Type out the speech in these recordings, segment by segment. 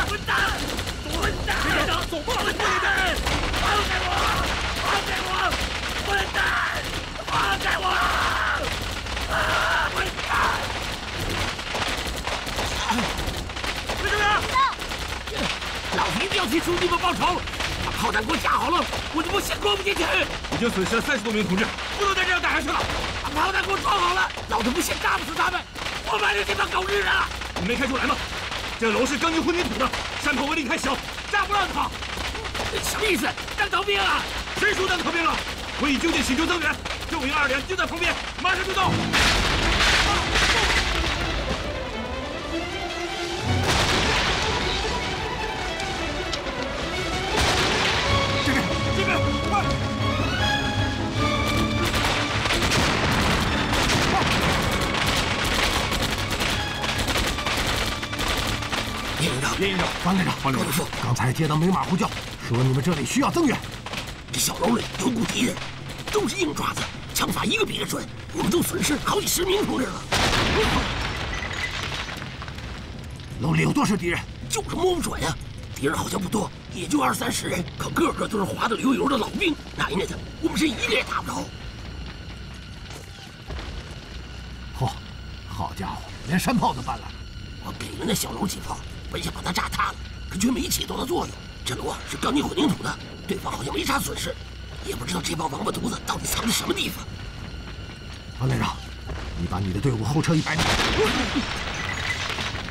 混蛋！混蛋！队长，走吧，混蛋！放开我！放开我！混蛋！放开我！啊！混蛋！队长，老子一定要替兄弟们报仇！把炮弹给我架好了，我就不信过不进去。已经损失了30多名同志，不能再这样打下去了。把炮弹给我装好了，老子不信炸不死他们！我买的这帮狗日的！你没看出来吗？这楼是钢筋混凝土的，山炮威力太小，炸不让它跑。什么意思？当逃兵啊？谁说当逃兵了？我已就近请求增援，救营2连就在旁边，马上就到。这边，快！叶营长，方连长，刚才接到明码呼叫，说你们这里需要增援。这小楼里有股敌人，都是硬爪子，枪法一个比一个准，我们都损失好几10名同志了。楼里有多少敌人？就是摸不准呀。敌人好像不多，也就20、30人，可个个都是滑得溜油的老兵，奶奶的，我们是一个也打不着。嚯，好家伙，连山炮都搬来了！我给了那小楼几炮，本想把它炸塌了，可却没起多大作用。这楼啊是钢筋混凝土的，对方好像没啥损失，也不知道这帮王八犊子到底藏在什么地方。方连长，你把你的队伍后撤100米，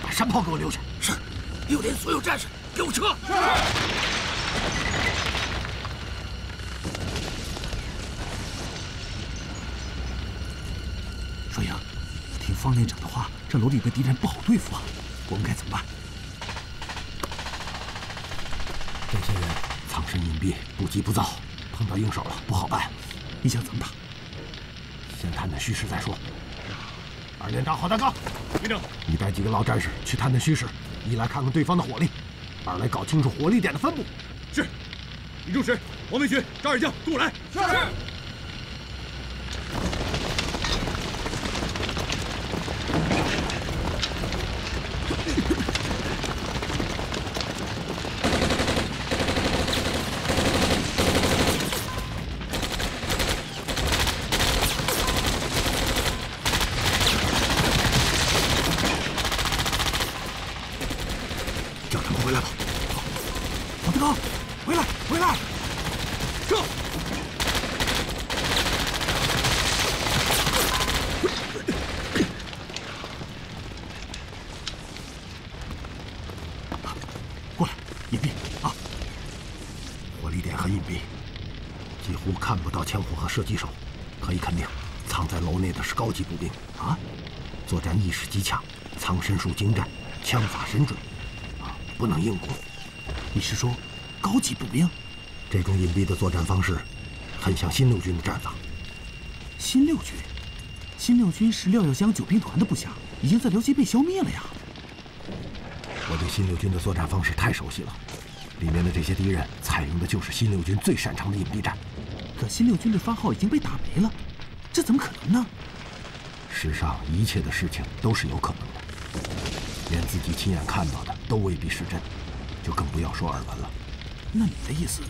把山炮给我留下。是，6连所有战士给我撤。是。双阳，听方连长的话，这楼里的敌人不好对付啊，我们该怎么办？这些人藏身隐蔽，不急不躁，碰到硬手了不好办。你想怎么打？先探探虚实再说。2连长郝大刚，连长，你带几个老战士去探探虚实，一来看看对方的火力，2来搞清楚火力点的分布。是。李仲实、王文学、张二将跟我来。是。射击手，可以肯定，藏在楼内的是高级步兵啊！作战意识极强，藏身术精湛，枪法神准，啊，不能硬攻。你是说高级步兵？这种隐蔽的作战方式，很像新六军的战法。新六军，新六军是廖耀湘9兵团的部下，已经在辽西被消灭了呀。我对新六军的作战方式太熟悉了，里面的这些敌人采用的就是新六军最擅长的隐蔽战。可新六军的番号已经被打没了，这怎么可能呢？世上一切的事情都是有可能的，连自己亲眼看到的都未必是真，就更不要说耳闻了。那你的意思？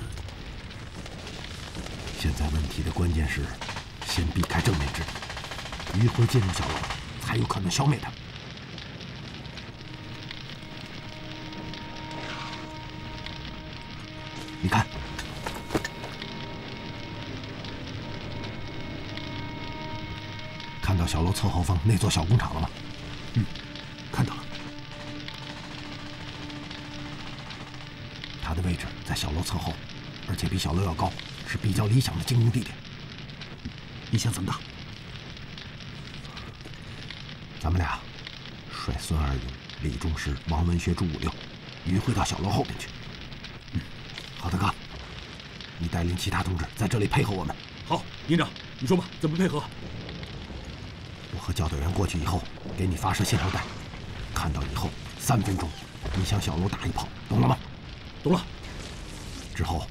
现在问题的关键是，先避开正面之敌，迂回进入小楼，才有可能消灭他。你看。看到小楼侧后方那座小工厂了吗？看到了。它的位置在小楼侧后，而且比小楼要高，是比较理想的进攻地点。你想怎么打？咱们俩率孙二勇、李仲实、王文学、朱五六迂回到小楼后面去。郝德刚，你带领其他同志在这里配合我们。好，营长，你说吧，怎么配合？我和教导员过去以后，给你发射信号弹，看到以后3分钟，你向小楼打1炮，懂了吗？懂了。之后，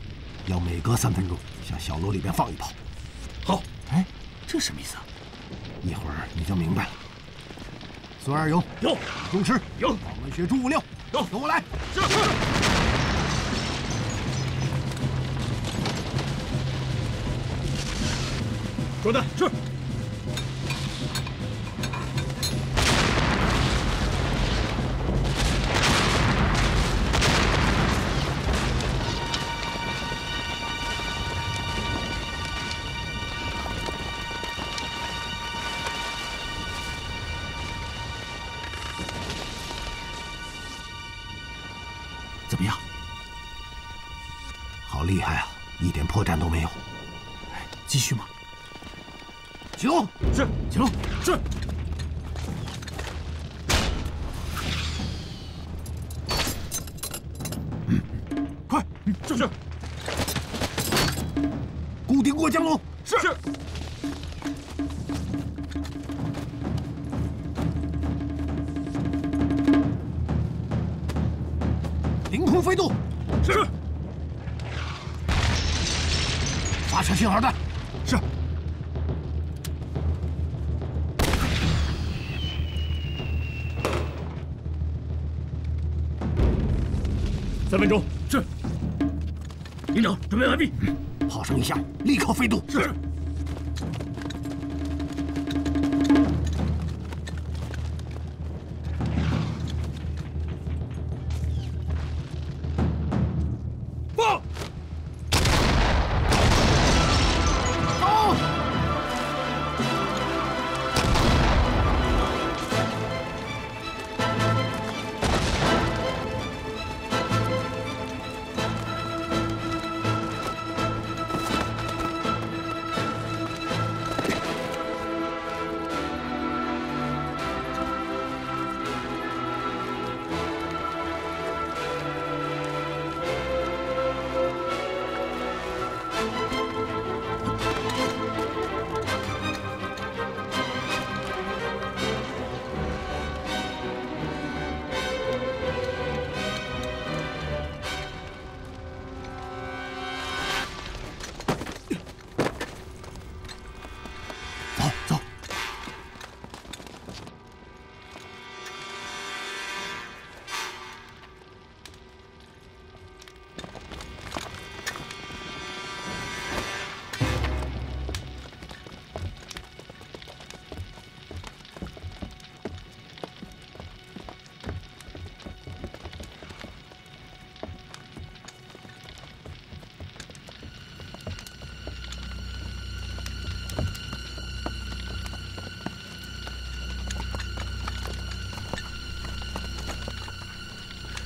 要每隔3分钟向小楼里边放1炮。好。哎，这什么意思啊？一会儿你就明白了。孙二勇有，钟师有，王文学、朱五六有，跟我来。是。装弹是。怎么样？好厉害啊，一点破绽都没有。继续吗？启动。是。启动。是。快。是。固定过江龙。是。凌空飞渡。是。发射信号弹。是。3分钟。是。营长，准备完毕。炮声一响，立刻飞渡。是。放。走。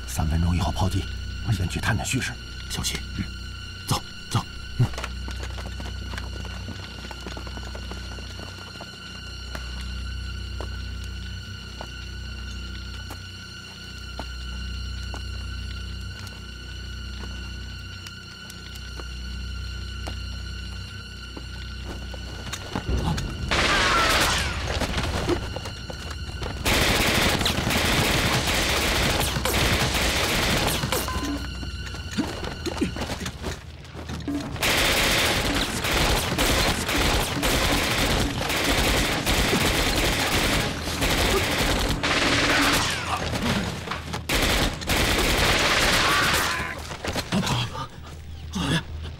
3分钟以后炮击，我先去探探虚实。小心。走走。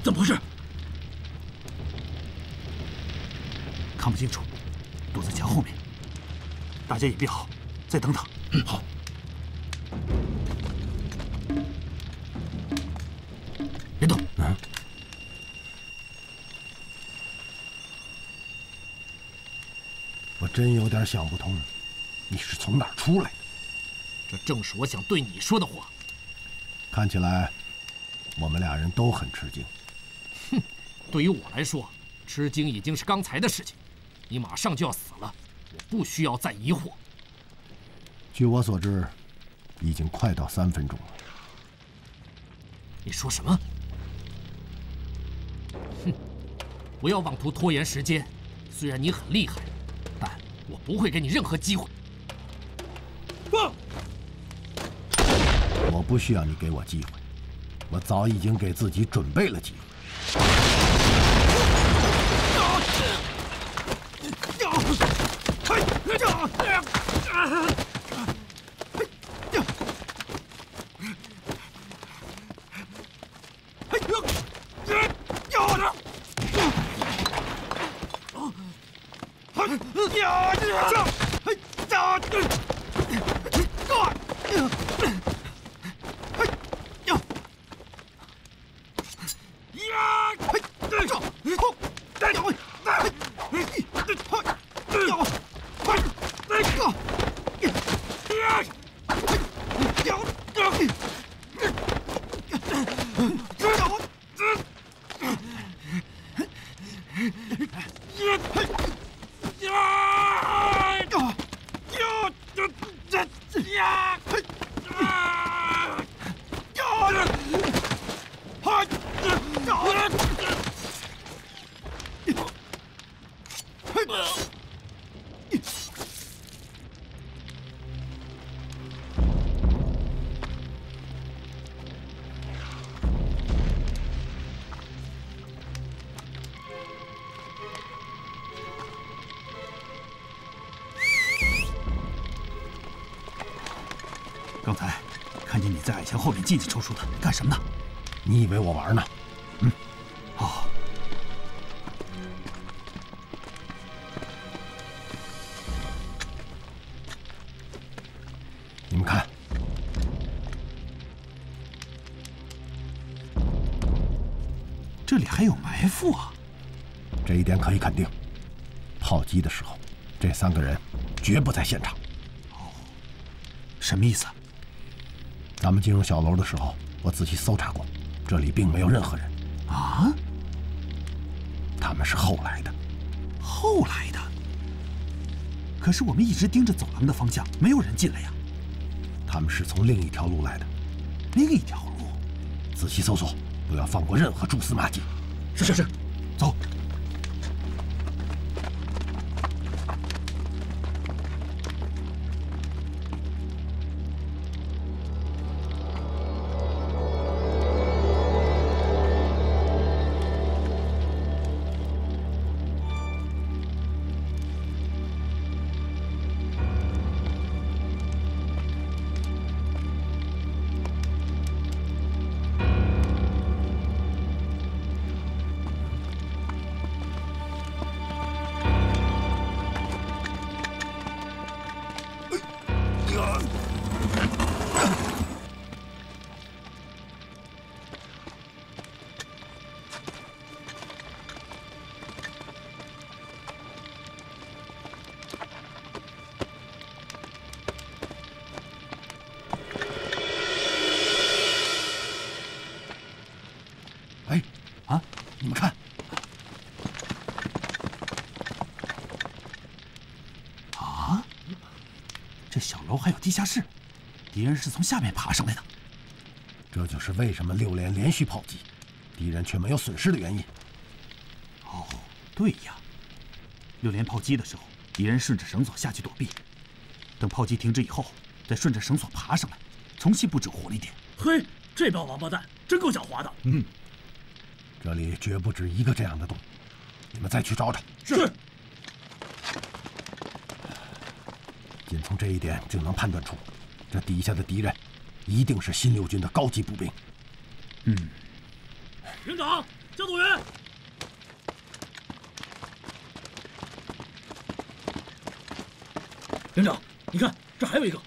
怎么回事？看不清楚，躲在墙后面。大家隐蔽好，再等等。好。别动。我真有点想不通，你是从哪儿出来的？这正是我想对你说的话。看起来，我们俩人都很吃惊。哼，对于我来说，吃惊已经是刚才的事情。你马上就要死了，我不需要再疑惑。据我所知，已经快到3分钟了。你说什么？哼，不要妄图拖延时间。虽然你很厉害，但我不会给你任何机会。放！我不需要你给我机会，我早已经给自己准备了机会。刚才看见你在矮墙后面进进出出的，干什么呢？你以为我玩呢？哦。你们看，这里还有埋伏啊！这一点可以肯定。炮击的时候，这3个人绝不在现场。哦，什么意思？咱们进入小楼的时候，我仔细搜查过，这里并没有任何人。啊？他们是后来的。后来的？可是我们一直盯着走廊的方向，没有人进来呀。他们是从另一条路来的。另一条路？仔细搜索，不要放过任何蛛丝马迹。是，走。你们看，啊，这小楼还有地下室，敌人是从下面爬上来的。这就是为什么6连连续炮击，敌人却没有损失的原因。哦，对呀，6连炮击的时候，敌人顺着绳索下去躲避，等炮击停止以后，再顺着绳索爬上来，重新布置火力点。嘿，这帮王八蛋真够狡猾的。这里绝不止一个这样的洞，你们再去找找。是。仅从这一点就能判断出，这底下的敌人一定是新六军的高级步兵。营长，江组员。营长，你看，这还有一个。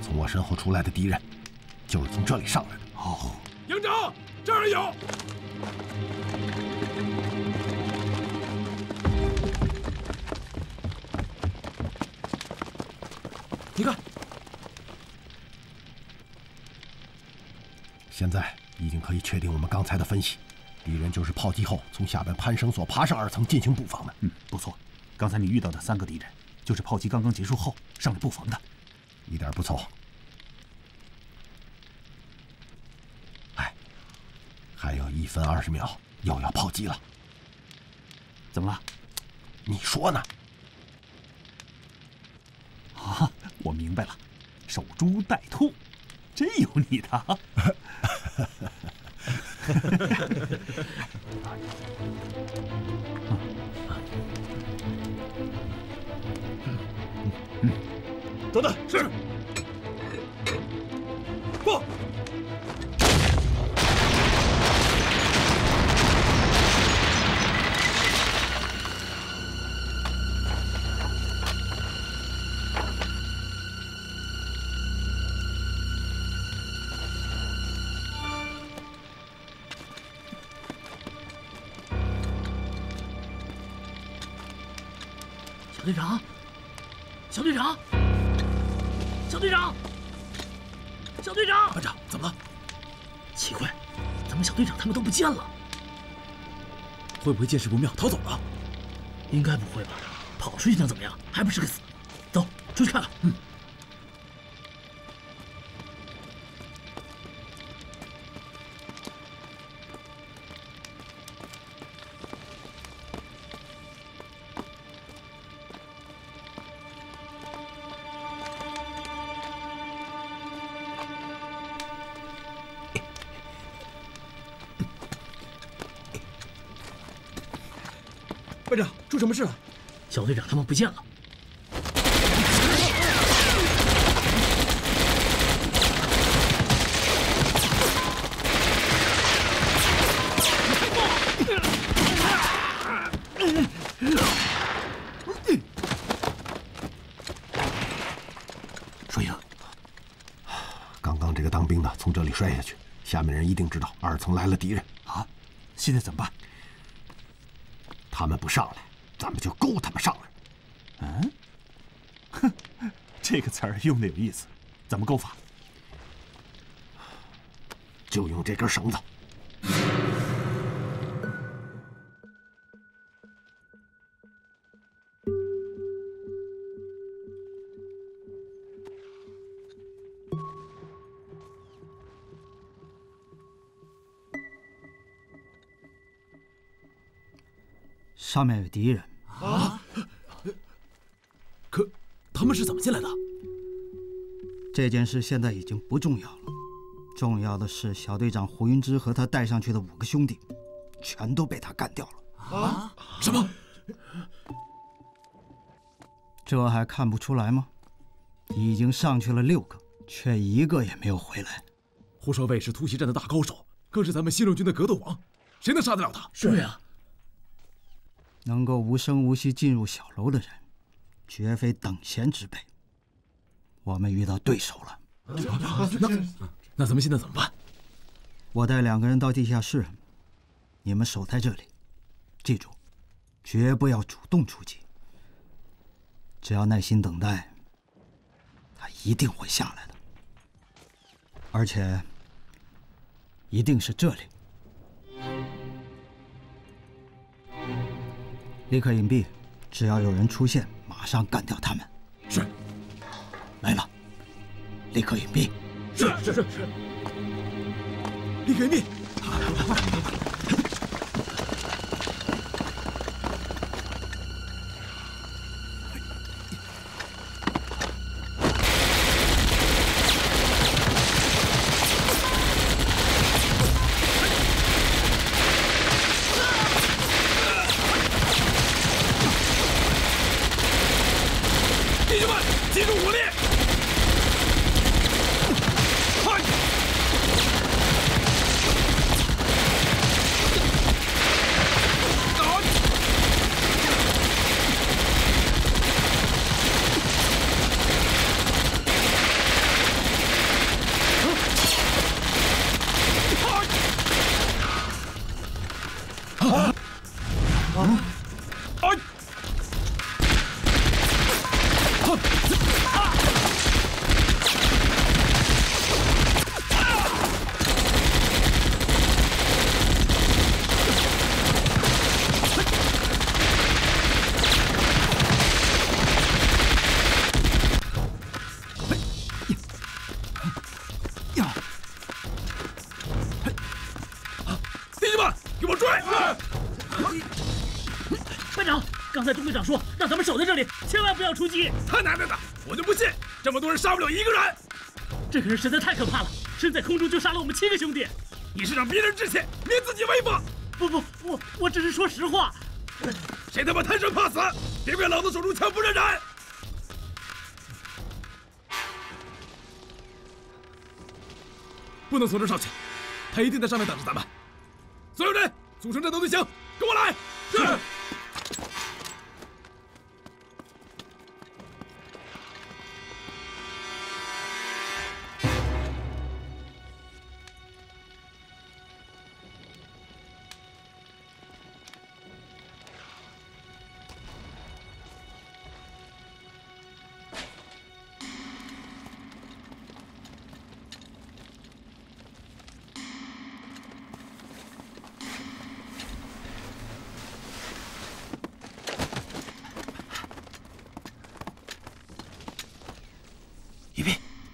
从我身后出来的敌人，就是从这里上来的。哦，营长，这儿有。你看，现在已经可以确定我们刚才的分析，敌人就是炮击后从下边攀绳索爬上2层进行布防的。不错，刚才你遇到的3个敌人，就是炮击刚刚结束后上来布防的。一点不错。还有1分20秒，又要炮击了。怎么了？你说呢？啊，我明白了，守株待兔，真有你的啊！等等，是。放。小队长，小队长，小队长，小队长！班长，怎么了？奇怪，咱们小队长他们都不见了。会不会见势不妙逃走了？应该不会吧？跑出去能怎么样？还不是个死。走，出去看看。嗯。班长，出什么事了？小队长他们不见了。水英，刚刚这个当兵的从这里摔下去，下面人一定知道2层来了敌人啊！现在怎么办？他们不上来，咱们就勾他们上来。嗯，哼，这个词儿用的有意思，怎么勾法？就用这根绳子。上面有敌人啊！可他们是怎么进来的？这件事现在已经不重要了，重要的是小队长胡云芝和他带上去的5个兄弟，全都被他干掉了。啊？什么？这还看不出来吗？已经上去了6个，却1个也没有回来。胡少尉是突袭战的大高手，更是咱们西路军的格斗王，谁能杀得了他？是呀。能够无声无息进入小楼的人，绝非等闲之辈。我们遇到对手了。那咱们现在怎么办？我带2个人到地下室，你们守在这里，记住，绝不要主动出击。只要耐心等待，他一定会下来的，而且一定是这里。立刻隐蔽，只要有人出现，马上干掉他们。是。来了，立刻隐蔽。是。立刻隐蔽。刚才钟队长说让咱们守在这里，千万不要出击。他奶奶的，我就不信这么多人杀不了1个人。这个人实在太可怕了，身在空中就杀了我们7个兄弟。你是让别人致歉，灭自己威风？不，我只是说实话。谁他妈贪生怕死？别怪老子手中枪不认人！不能从这上去，他一定在上面等着咱们。所有人组成战斗队形，跟我来。是。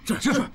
是。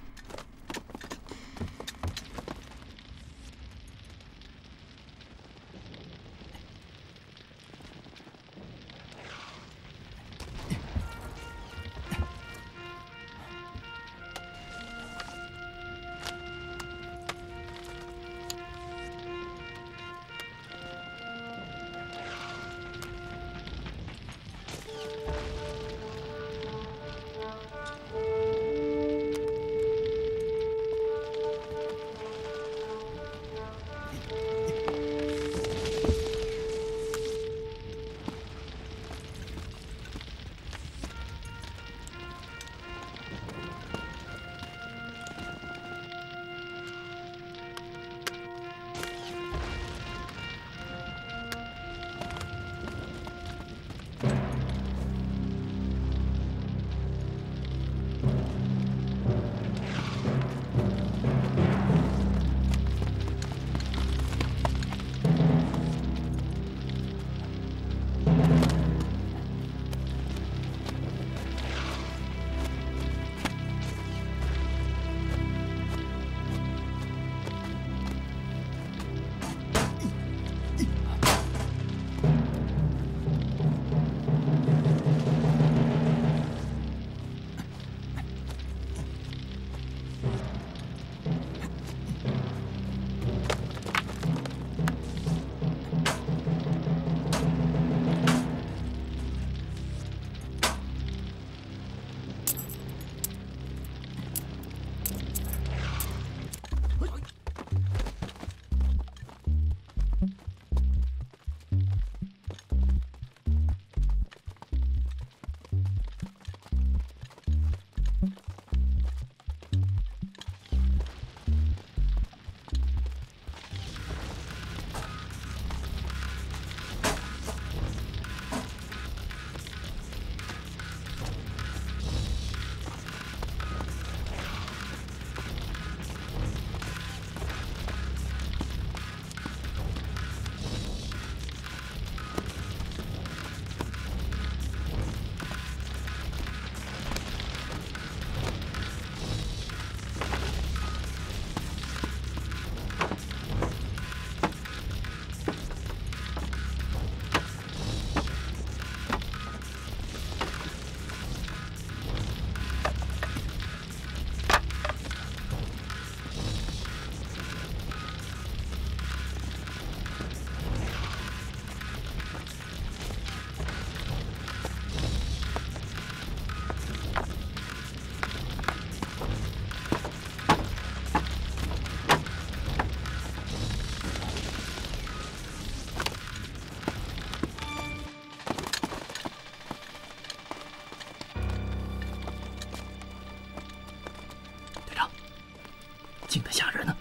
静得吓人呢。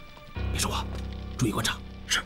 别说话，注意观察。是。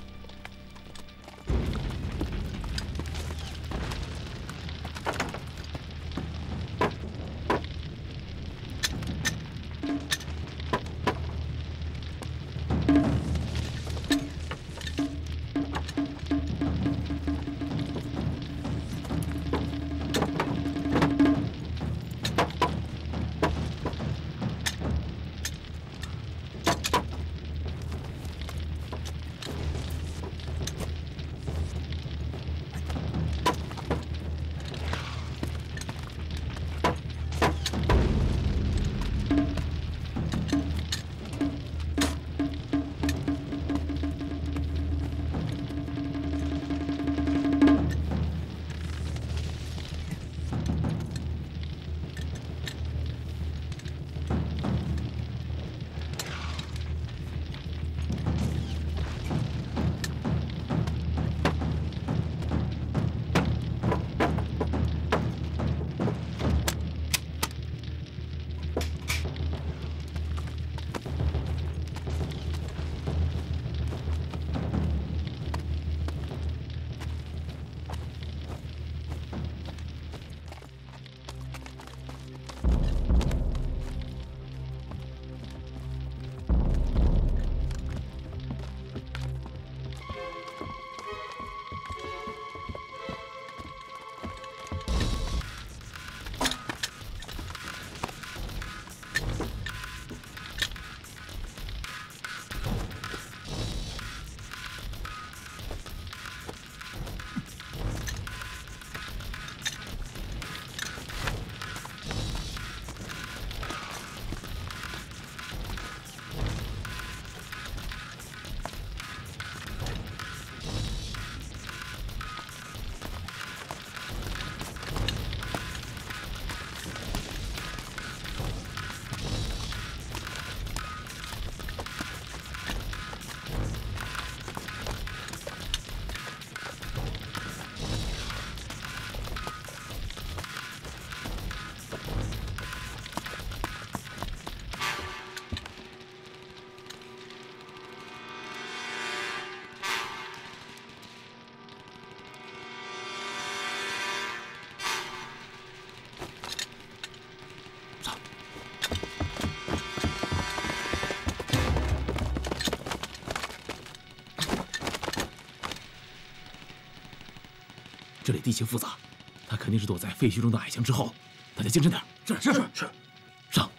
这里地形复杂，他肯定是躲在废墟中的矮墙之后。大家精神点。是，上。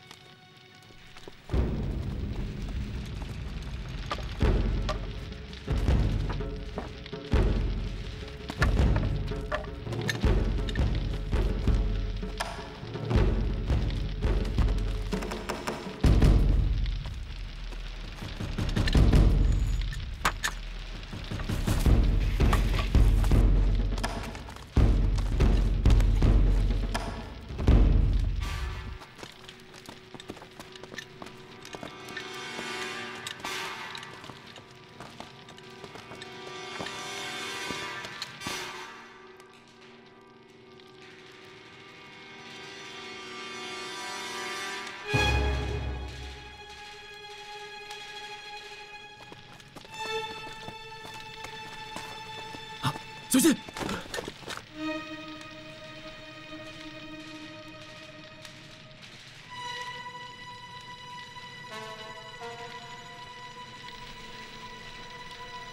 小心！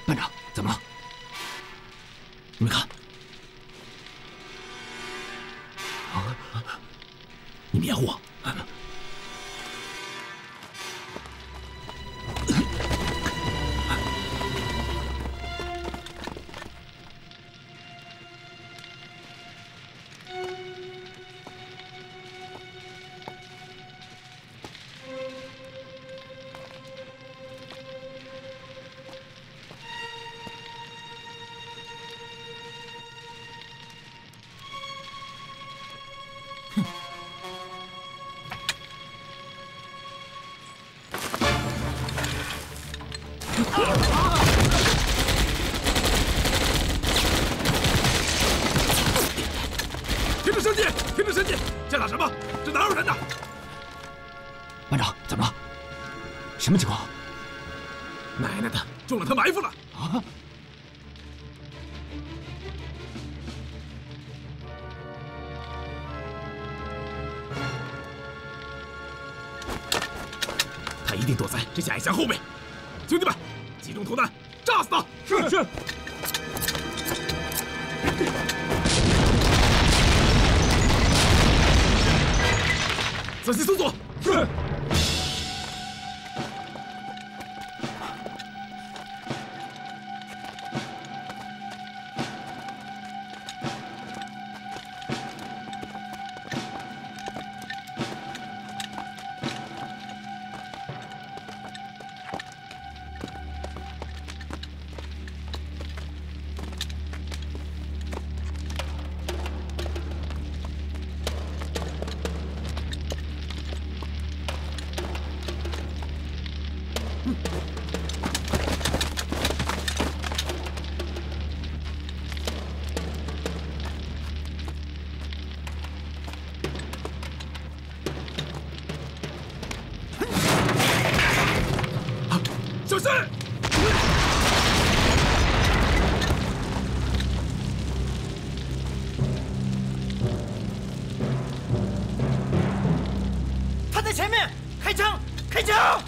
班长，怎么了？你们看，你们掩护我。停止射击！在打什么？这哪有人呢？班长，怎么了？什么情况？奶奶的，中了他埋伏了！啊！他一定躲在这些矮墙后面。兄弟们，集中投弹，炸死他！是。仔细搜索。是。小心！他在前面，开枪！开枪！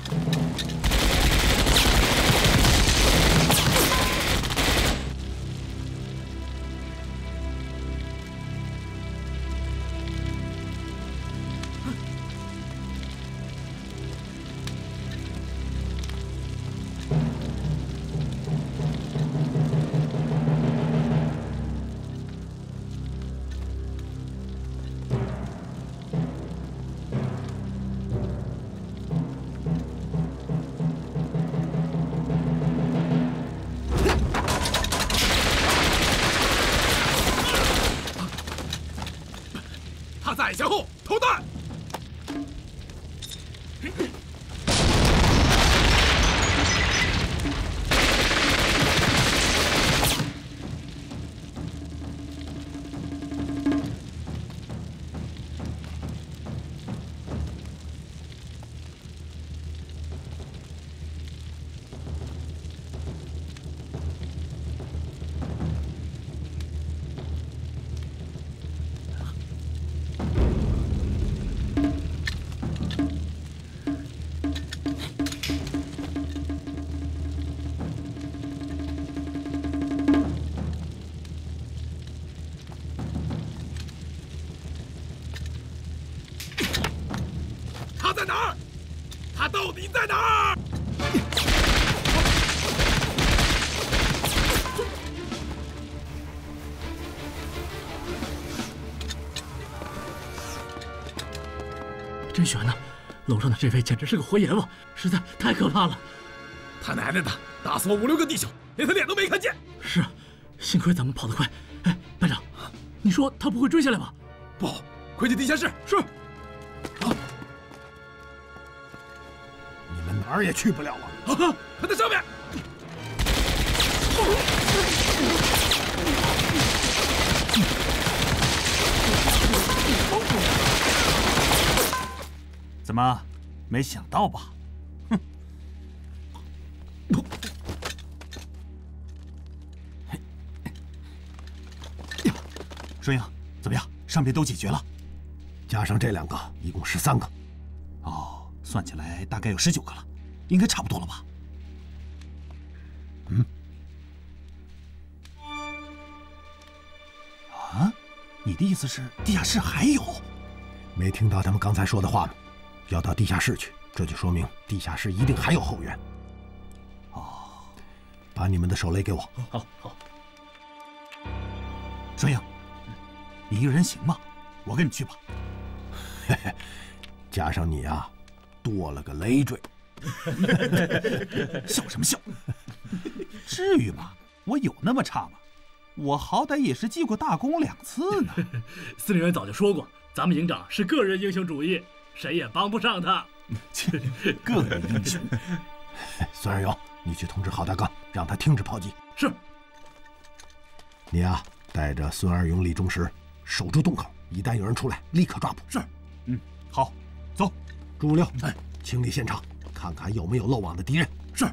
他在矮墙后投弹。到底在哪儿？真悬呐！楼上的这位简直是个活阎王，实在太可怕了。他奶奶的，打死我5、6个弟兄，连他脸都没看见。是啊，幸亏咱们跑得快。哎，班长，你说他不会追下来吧？不好，快进地下室。是。你们哪儿也去不了了。啊，他在上面。怎么，没想到吧？哼！顺英，怎么样？上边都解决了，加上这2个，一共13个。哦，算起来大概有19个了，应该差不多了吧？嗯。啊？你的意思是地下室还有？没听到他们刚才说的话吗？要到地下室去，这就说明地下室一定还有后援。哦，把你们的手雷给我。好，好。顺英，你一个人行吗？我跟你去吧。嘿嘿，加上你啊，多了个累赘。笑什么笑？至于吗？我有那么差吗？我好歹也是记过大功2次呢。司令员早就说过，咱们营长是个人英雄主义，谁也帮不上他。个人英雄。孙二勇，你去通知郝大刚，让他停止炮击。是。你啊，带着孙二勇、李忠实守住洞口，一旦有人出来，立刻抓捕。是。好，走。朱五六，清理现场，看看有没有漏网的敌人。是。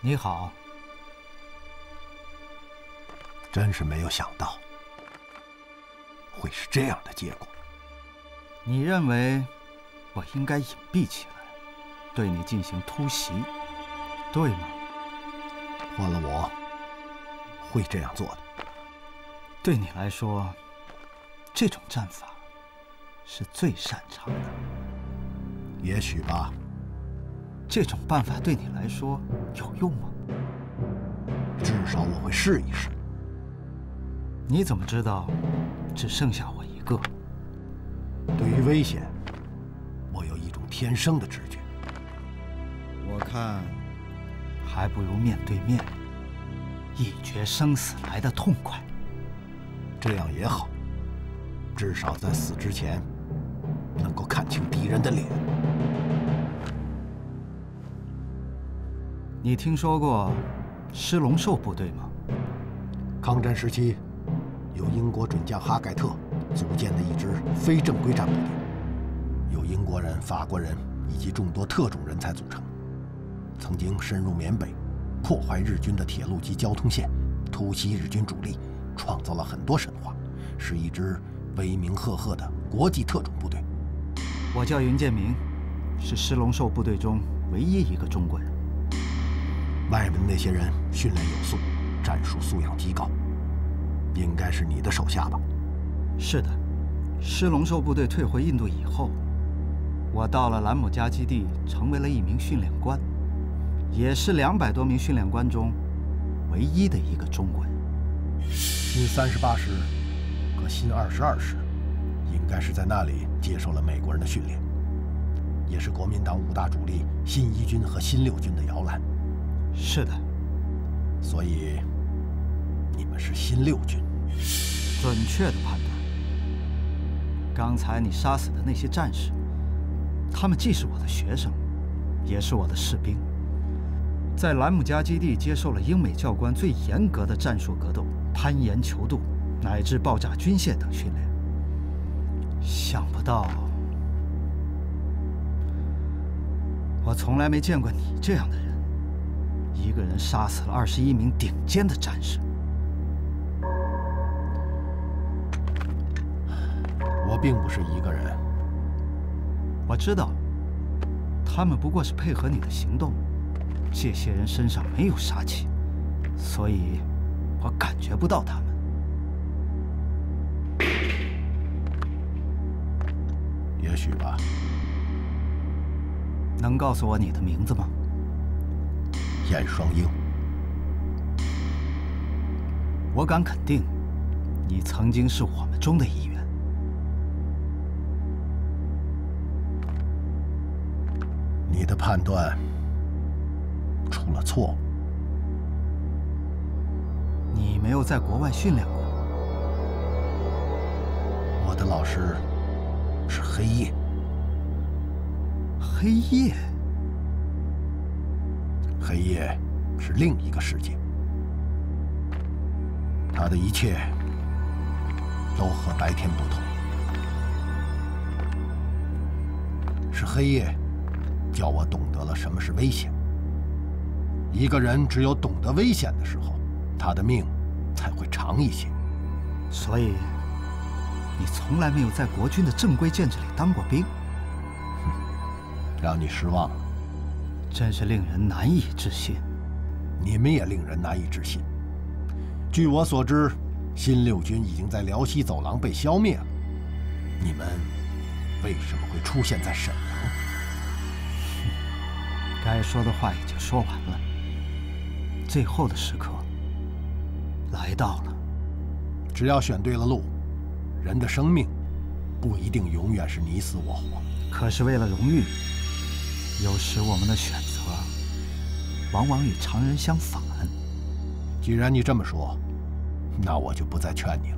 你好。真是没有想到会是这样的结果。你认为我应该隐蔽起来，对你进行突袭，对吗？换了我，会这样做的。对你来说，这种战法是最擅长的。也许吧。这种办法对你来说有用吗？至少我会试一试。你怎么知道只剩下我一个？对于危险，我有一种天生的直觉。我看，还不如面对面，一决生死来得痛快。这样也好，至少在死之前，能够看清敌人的脸。你听说过狮龙兽部队吗？抗战时期，由英国准将哈盖特组建的一支非正规战部队，由英国人、法国人以及众多特种人才组成，曾经深入缅北，破坏日军的铁路及交通线，突袭日军主力，创造了很多神话，是一支威名赫赫的国际特种部队。我叫云建明，是狮龙兽部队中唯一一个中国人。外面那些人训练有素，战术素养极高，应该是你的手下吧？是的，狮龙兽部队退回印度以后，我到了兰姆加基地，成为了一名训练官，也是200多名训练官中唯一的一个中国人。新38师和新22师应该是在那里接受了美国人的训练，也是国民党5大主力新1军和新6军的摇篮。是的，所以你们是新6军。准确的判断。刚才你杀死的那些战士，他们既是我的学生，也是我的士兵，在兰姆加基地接受了英美教官最严格的战术格斗、攀岩、求渡乃至爆炸军械等训练。想不到，我从来没见过你这样的人，一个人杀死了21名顶尖的战士。我并不是一个人。我知道，他们不过是配合你的行动。这些人身上没有杀气，所以我感觉不到他们。也许吧。能告诉我你的名字吗？燕双鹰。我敢肯定，你曾经是我们中的一员。你的判断出了错误。你没有在国外训练过。我的老师是黑夜。黑夜？黑夜是另一个世界，他的一切都和白天不同。是黑夜叫我懂得了什么是危险。一个人只有懂得危险的时候，他的命才会长一些。所以，你从来没有在国军的正规建制里当过兵？让你失望了。真是令人难以置信。你们也令人难以置信。据我所知，新6军已经在辽西走廊被消灭了。你们为什么会出现在沈阳？该说的话已经说完了。最后的时刻来到了。只要选对了路，人的生命不一定永远是你死我活。可是为了荣誉，有时我们的选择往往与常人相反。既然你这么说，那我就不再劝你了。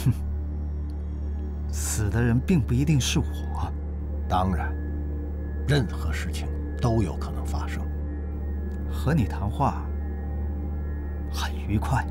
哼，死的人并不一定是我。当然，任何事情都有可能发生。和你谈话很愉快。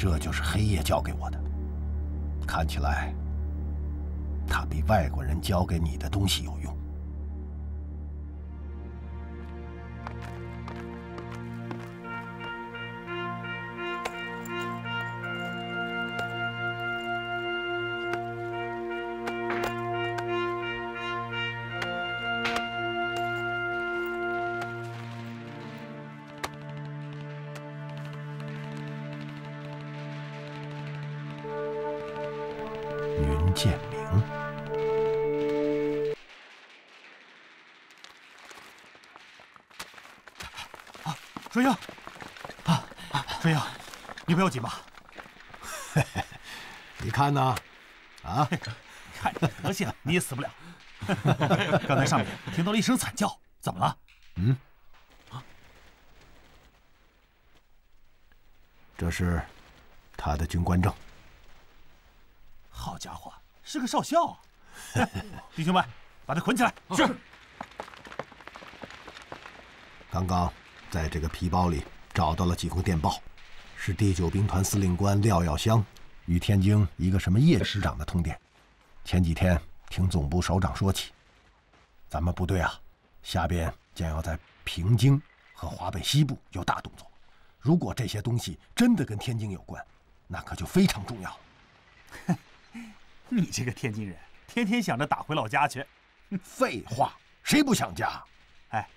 这就是黑夜教给我的。看起来，它比外国人教给你的东西有用。云建明。顺英，顺英，你不要紧吧？你看呢？啊，看你德行，你也死不了。刚才上面听到了一声惨叫，怎么了？这是他的军官证。好家伙，是个少校啊！弟兄们，把他捆起来。是。刚刚在这个皮包里找到了几封电报，是第9兵团司令官廖耀湘与天津一个什么叶师长的通电。前几天听总部首长说起，咱们部队啊，下边将要在平津和华北西部有大动作。如果这些东西真的跟天津有关，那可就非常重要。你这个天津人，天天想着打回老家去。废话，谁不想家？哎，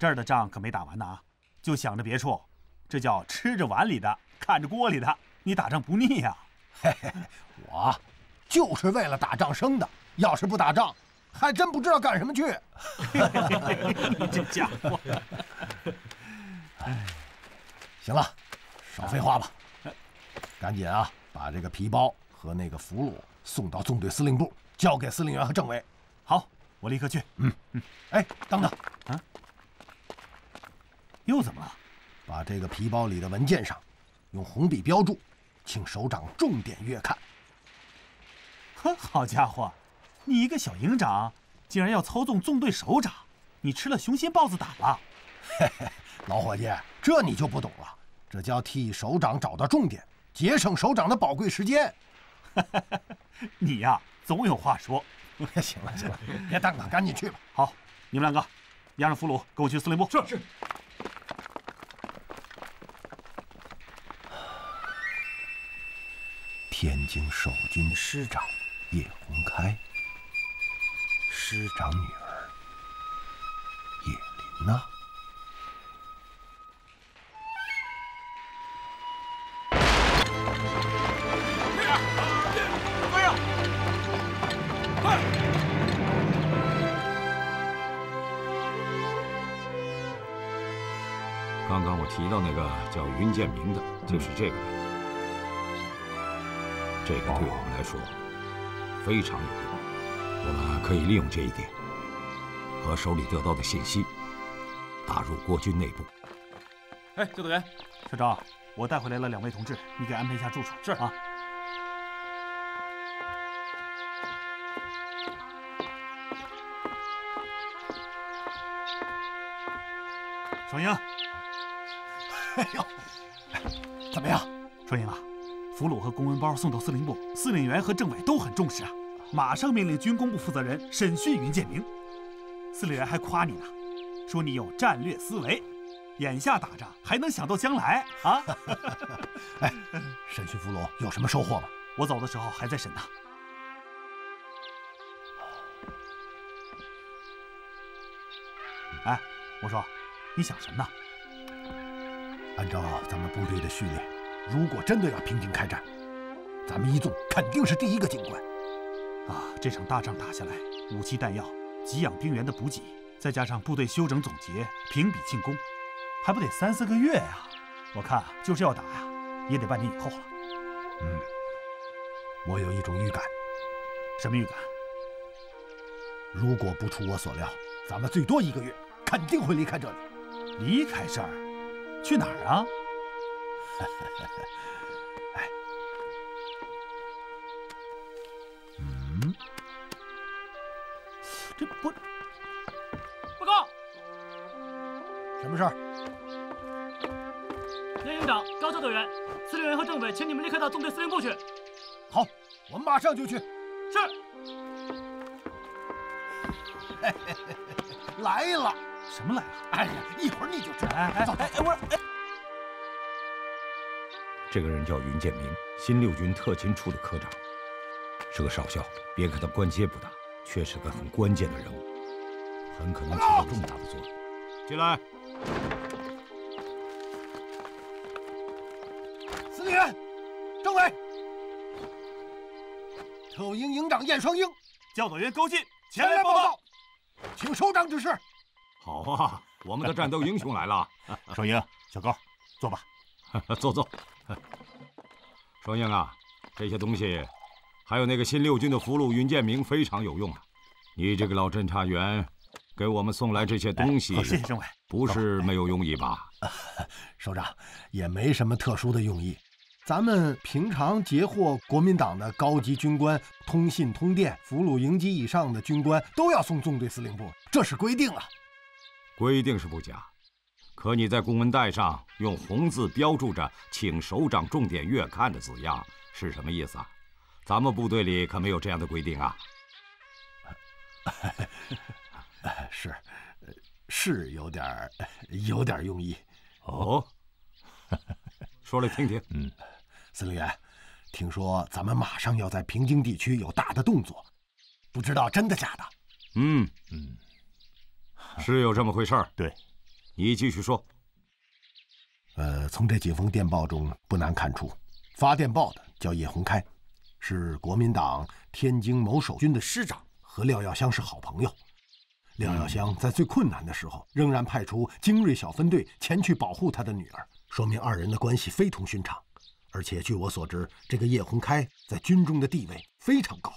这儿的仗可没打完呢啊，就想着别处，这叫吃着碗里的，看着锅里的。你打仗不腻呀？嘿嘿，我就是为了打仗生的，要是不打仗，还真不知道干什么去。你这家伙！行了，少废话吧，赶紧啊，把这个皮包和那个俘虏送到纵队司令部，交给司令员和政委。好，我立刻去。哎，等等，啊，又怎么了？把这个皮包里的文件上用红笔标注，请首长重点阅看。呵，好家伙，你一个小营长，竟然要操纵纵队首长，你吃了雄心豹子胆了？嘿嘿，老伙计，这你就不懂了。这叫替首长找到重点，节省首长的宝贵时间。你呀，总有话说。行了行了，别耽搁，赶紧去吧。好，你们两个押上俘虏，跟我去司令部。是。天津守军师长叶洪开，师长女儿叶琳娜。刚刚我提到那个叫云建明的，就是这个人。这个对我们来说非常有用，我们可以利用这一点，和手里得到的信息打入国军内部。哎，教导员，校长，我带回来了2位同志，你给安排一下住处。是啊。双英。哎呦，怎么样？双英啊，俘虏和公文包送到司令部，司令员和政委都很重视啊，马上命令军工部负责人审讯云建明。司令员还夸你呢，说你有战略思维，眼下打仗还能想到将来啊。哎，审讯俘虏有什么收获吗？我走的时候还在审呢。哎，我说，你想什么呢？按照咱们部队的序列，如果真的要平津开战，咱们一纵肯定是第一个进关。啊，这场大仗打下来，武器弹药、给养兵员的补给，再加上部队休整总结、评比庆功，还不得3、4个月呀？我看就是要打呀，也得半年以后了。我有一种预感。什么预感？如果不出我所料，咱们最多1个月肯定会离开这里。离开这儿？去哪儿啊？哎，这不，报告，什么事儿？连营长、高教导员、司令员和政委，请你们立刻到纵队司令部去。好，我们马上就去。是。来了。什么来了？哎呀，一会儿你就知道。走，我这个人叫云建明，新6军特勤处的科长，是个少校。别看他官阶不大，却是个很关键的人物，很可能起到重大的作用。进来。司令员，政委。特务营营长燕双鹰，教导员高进前来报道，请首长指示。好啊，我们的战斗英雄来了。双鹰，小高，坐吧。坐。双鹰啊，这些东西，还有那个新六军的俘虏云建明非常有用啊。你这个老侦察员，给我们送来这些东西，谢谢政委，不是没有用意吧？首长，也没什么特殊的用意。咱们平常截获国民党的高级军官、通信通电、俘虏营级以上的军官都要送纵队司令部，这是规定啊。规定是不假，可你在公文袋上用红字标注着“请首长重点阅看”的字样是什么意思啊？咱们部队里可没有这样的规定啊。是有点用意。哦，说来听听。司令员，听说咱们马上要在平津地区有大的动作，不知道真的假的？是有这么回事儿。对，你继续说。从这几封电报中不难看出，发电报的叫叶洪开，是国民党天津某守军的师长，和廖耀湘是好朋友。廖耀湘在最困难的时候，仍然派出精锐小分队前去保护他的女儿，说明二人的关系非同寻常。而且据我所知，这个叶洪开在军中的地位非常高。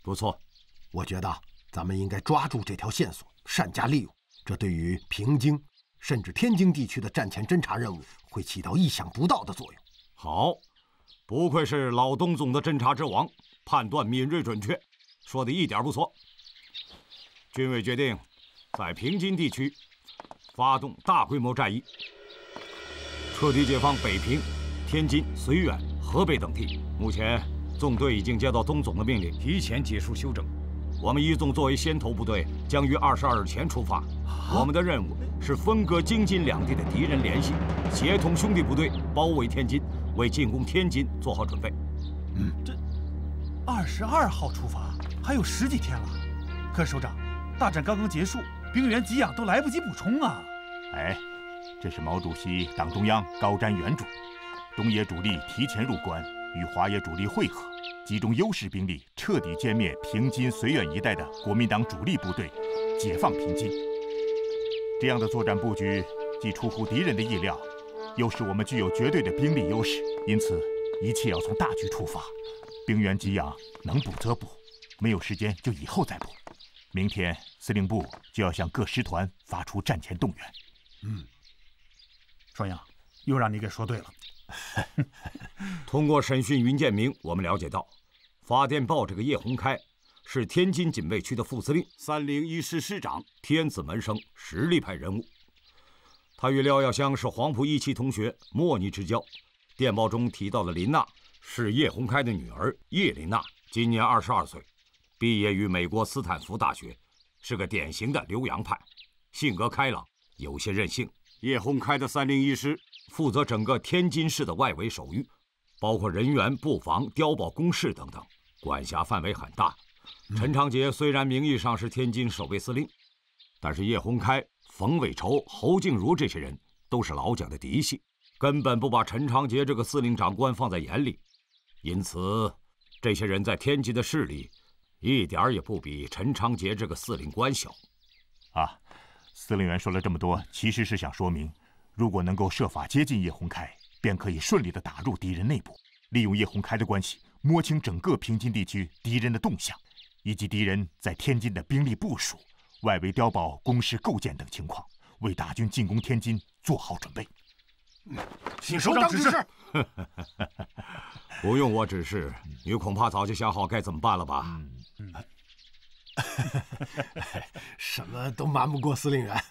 不错，我觉得咱们应该抓住这条线索，善加利用。这对于平津甚至天津地区的战前侦察任务会起到意想不到的作用。好，不愧是老东总的侦察之王，判断敏锐准确，说的一点不错。军委决定，在平津地区发动大规模战役，彻底解放北平、天津、绥远、河北等地。目前，纵队已经接到东总的命令，提前结束休整。我们一纵作为先头部队，将于22日前出发。我们的任务是分割京津两地的敌人联系，协同兄弟部队包围天津，为进攻天津做好准备。这22号出发，还有10几天了。可是首长，大战刚刚结束，兵员给养都来不及补充啊！这是毛主席党中央高瞻远瞩，东野主力提前入关，与华野主力会合，集中优势兵力，彻底歼灭平津、绥远一带的国民党主力部队，解放平津。这样的作战布局既出乎敌人的意料，又使我们具有绝对的兵力优势。因此，一切要从大局出发，兵员给养能补则补，没有时间就以后再补。明天司令部就要向各师团发出战前动员。双阳，又让你给说对了。通过审讯云建明，我们了解到，发电报这个叶洪开是天津警卫区的副司令，301师师长，天子门生，实力派人物。他与廖耀湘是黄埔一期同学，莫逆之交。电报中提到的林娜是叶洪开的女儿叶琳娜，今年22岁，毕业于美国斯坦福大学，是个典型的留洋派，性格开朗，有些任性。叶洪开的301师负责整个天津市的外围守御，包括人员、布防、碉堡、工事等等，管辖范围很大。陈长捷虽然名义上是天津守备司令，但是叶洪开、冯伟筹、侯静茹这些人都是老蒋的嫡系，根本不把陈长捷这个司令长官放在眼里，因此这些人在天津的势力一点也不比陈长捷这个司令官小。司令员说了这么多，其实是想说明，如果能够设法接近叶洪开，便可以顺利地打入敌人内部，利用叶洪开的关系，摸清整个平津地区敌人的动向，以及敌人在天津的兵力部署、外围碉堡工事构建等情况，为大军进攻天津做好准备。请首长指示。不用我指示，你恐怕早就想好该怎么办了吧？什么都瞒不过司令员。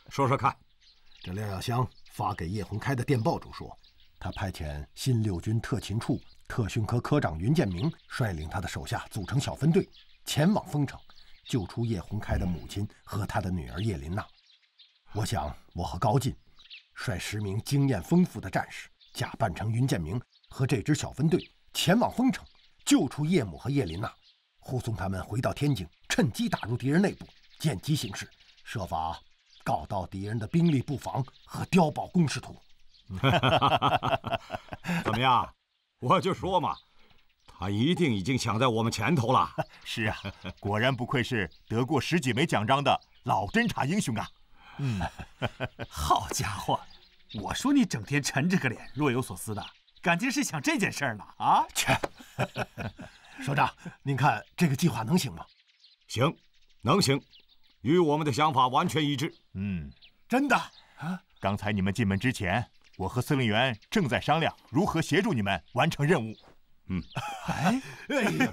说说看，这廖耀湘发给叶洪开的电报中说，他派遣新六军特勤处特训科科长云建明率领他的手下组成小分队，前往丰城，救出叶洪开的母亲和他的女儿叶琳娜。我想，我和高进率10名经验丰富的战士，假扮成云建明和这支小分队，前往丰城，救出叶母和叶琳娜，护送他们回到天津，趁机打入敌人内部，见机行事，设法搞到敌人的兵力布防和碉堡工事图。怎么样？我就说嘛，他一定已经抢在我们前头了。是啊，果然不愧是得过10几枚奖章的老侦察英雄啊！好家伙，我说你整天沉着个脸，若有所思的，感情是想这件事儿呢啊？切，首长，您看这个计划能行吗？行，能行，与我们的想法完全一致。真的啊！刚才你们进门之前，我和司令员正在商量如何协助你们完成任务。哎呀，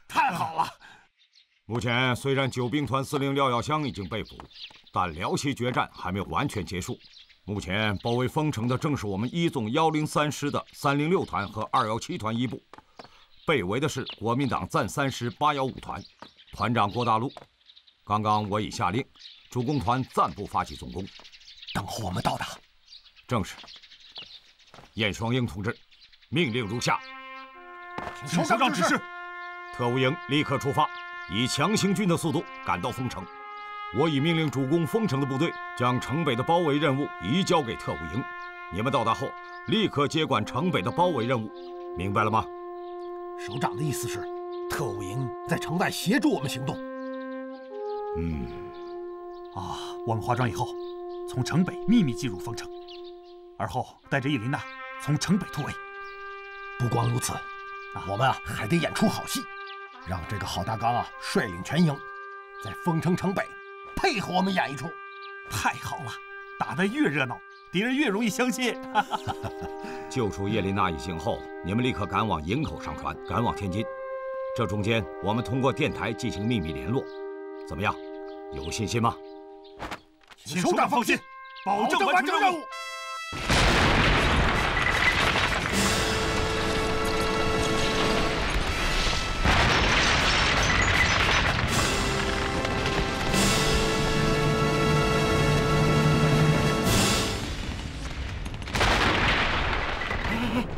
太好了！目前虽然9兵团司令廖耀湘已经被捕，但辽西决战还没有完全结束。目前包围丰城的正是我们1纵103师的306团和217团一部，被围的是国民党暂3师815团，团长郭大陆。刚刚我已下令，主攻团暂不发起总攻，等候我们到达。正是。燕双英同志，命令如下。请首长指示。特务营立刻出发，以强行军的速度赶到丰城。我已命令主攻丰城的部队将城北的包围任务移交给特务营。你们到达后，立刻接管城北的包围任务，明白了吗？首长的意思是，特务营在城外协助我们行动。我们化妆以后，从城北秘密进入丰城，而后带着叶琳娜从城北突围。不光如此，我们还得演出好戏，让这个郝大刚率领全营，在丰城城北配合我们演一出。太好了，打得越热闹，敌人越容易相信。救出叶琳娜一行后，你们立刻赶往营口上船，赶往天津。这中间我们通过电台进行秘密联络，怎么样？有信心吗？请首长放心，保证完成任务。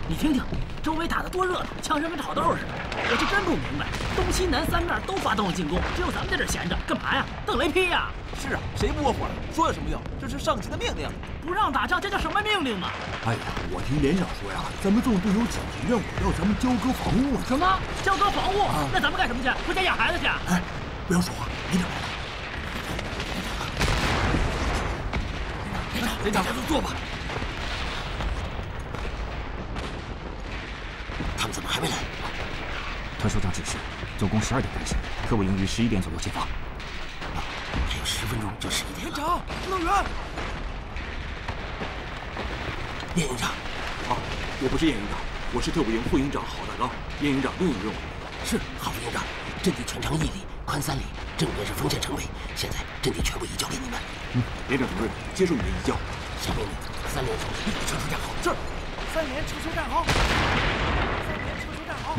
你听听，周围打得多热闹，枪声跟炒豆似的。我是真不明白，东西南3面都发动了进攻，只有咱们在这闲着，干嘛呀？等雷劈呀！是啊，谁不窝火了？说有什么用？这是上级的命令。不让打仗，这叫什么命令嘛？哎呀，我听连长说呀，咱们纵队有紧急任务，要咱们交割防务呢。什么？交割防务？那咱们干什么去？回家养孩子去？哎，不要说话，连长来了。连长，坐吧。他们怎么还没来？特首长指示，总共12点开始，特务营于11点左右解放。还有10分钟就11点了。连长，指导员。叶营长。我不是叶营长，我是特务营副营长郝大刚。叶营长另一任务。是，郝副营长，阵地全长1里，宽3里，正面是丰县城北。现在阵地全部移交给你们。连长同志，接受你的移交。下命令，3连立刻撤出战壕。是，3连撤出战壕。3连撤出战壕。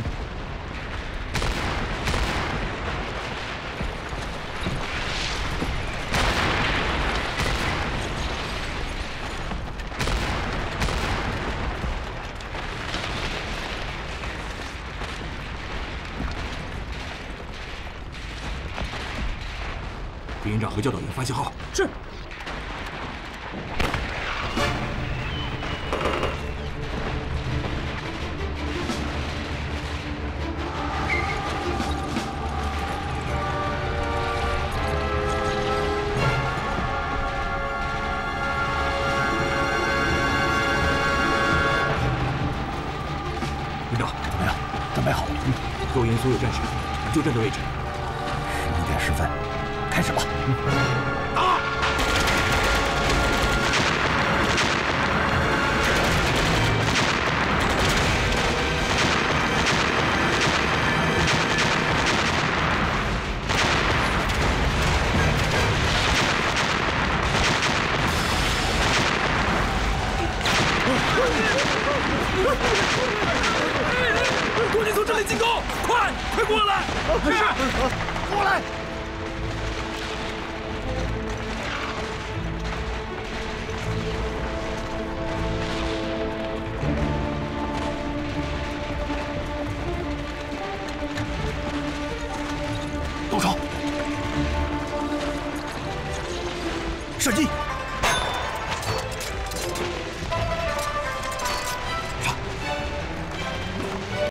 副营长和教导员发信号。是。营长，怎么样？准备好了？特务营所有战士就站在位置。11点10分，开始吧。打！国军从这里进攻，快过来！是，过来。动手！射击！